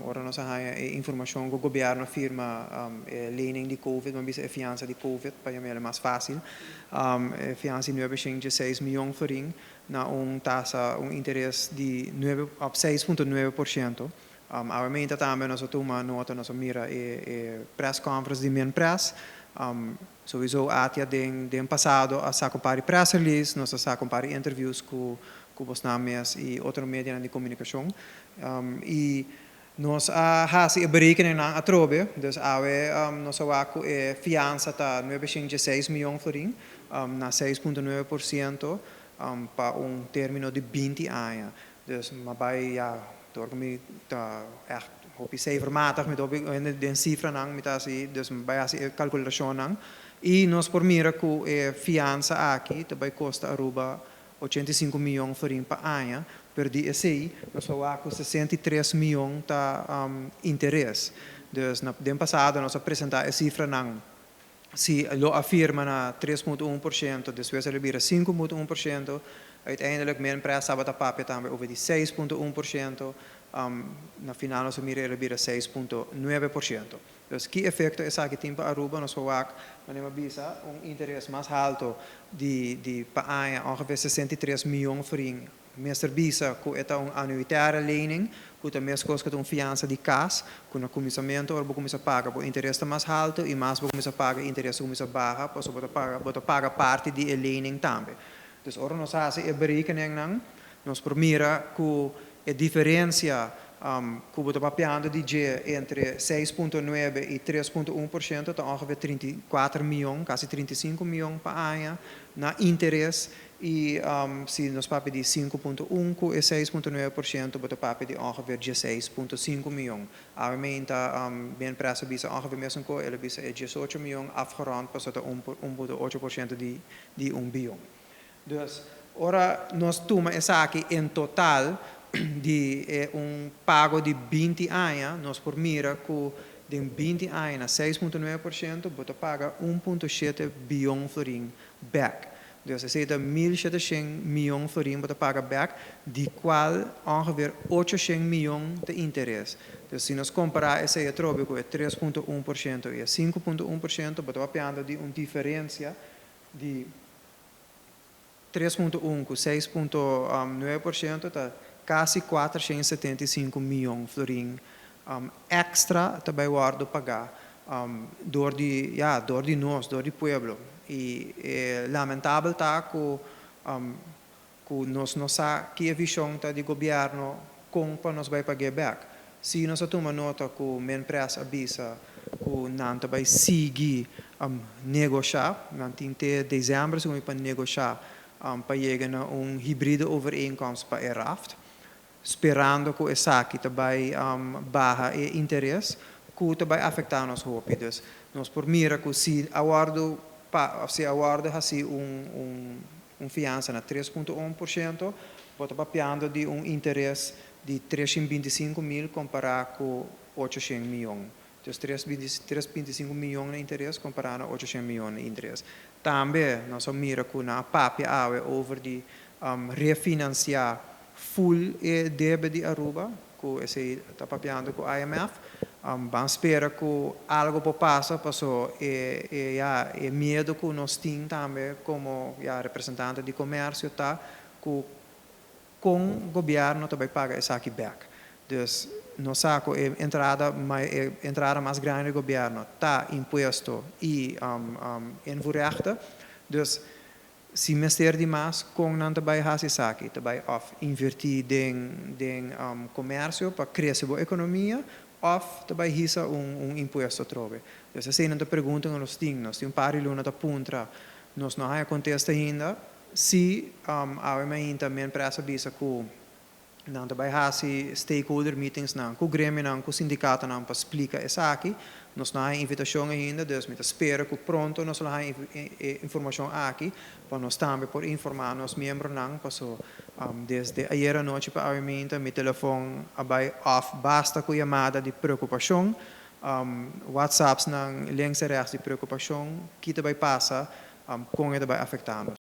ora nós temos informação que o governo firma lening de Covid, mas a fiança de Covid para é mais fácil. Fiança de 9,6 milhões florim na taxa interesse de 6,9%. Aumenta também nossa turma nota nossa mira press conference de main press. Sowieso até den passado a compare press release, nós compare interviews com os names e outros meios de comunicação. E nós fazemos a berekening a trobe, dus nós waku fiança tá 9,6 milhões florim na 6,9% para término de 20 anos. Dus maar bij ja, door me echt op je cijfermatig met de cifra nang met asi, dus bij asi calculação nang. E nós por mira que fiança aqui também custa Aruba 85 milhões florim per ano. Per die ECI, nós waku 63 milhões ta interesse. Dus na den passado nós apresentar a cifra nang se lo afirma na 3,1%, depois ele vira 5,1%, uiteindelijk mijn prijs sabat a papia também over die 6,1%, na final nós mira ele vira 6,9%. Dus que efeito é essa que tem para Aruba, nós vamos bisa interesse mais alto de para ongeveer 63 milhões florim. Meester bisa que é anuitária lening, que também as coisas que fiança de casa, que no comissamento ou começa a pagar por interesse mais alto e mais começa a pagar interesse começa baixa, posso pagar parte de lening também. Dus ora nós fazemos a berekening nós primera que a diferença que você está pagando entre 6,9 e 3,1% está ongeveer 34 milhões, quase 35 milhões por ano na interesse. E se nós papel de 5,1 e 6,9%, você papel de ongeveer 16,5 milhões. Aumenta bem preço bisa ongeveer mesmo que ele bisa 18 milhões afgerond, para 1,8% de 1 bilhão. Dus, ora nós tomamos essa aqui em total de pago de 20 anos, nós por mira que de 20 anos, 6,9%, você paga 1,7 bilhão florim back. Dus er zitten 1.700 miljoen florim te pagen back, die qual ongeveer 800 miljoen de interesse. Dus se nós comparar esse trobe com 3,1% e 5,1%, você vai pagando de uma diferença de 3,1 com 6,9%, tá quase 475 miljoen florim extra também guardo pagar door die nós, door die pueblo. E lamentável tá que nós não sabemos que a visão tá de governo como para nós vai pagar back. Se nós tomamos nota que a empresa avisa que não vai seguir negociar, não tem até dezembro se para negociar para chegar a híbrido overeenkomst para ERAFT, esperando que essa aqui vai barra e interesse que vai afetar nos hópidos. Nós por mira que se aguardo assim fiança na 3,1%, você está pagando de interesse de 325 mil comparado com 800 milhões. Então, 325 milhões de interesse comparado a 800 milhões de interesse. Também, nós mira que na papia over de refinanciar full débito de Aruba, que está pagando com o IMF. Vamos esperar que algo possa passar e medo que nós temos também como representante de comércio tá que com o governo também paga esse aqui back. Dus nós sabemos que a entrada mais grande do governo está imposto e enverrechte. Dus se mester demais com não também fazer isso aqui, também invertir em comércio para crescer a economia. Of também hisa imposto trobe. Dus assim não te perguntam nós temos par luna da puntra, nós não há contesta ainda se ainda minha empresa bisa que não também há stakeholder meetings não, com o grêmio não, com o sindicato não para explicar isso aqui, nós não há invitação ainda, dus me espera que pronto nós não há informação aqui para nós também por informar nos membros não, passou desde ayer à noite para aumenta meu telefone abai off basta com chamada de preocupação, WhatsApps não links e rechts de preocupação que também passa com ele vai afetando.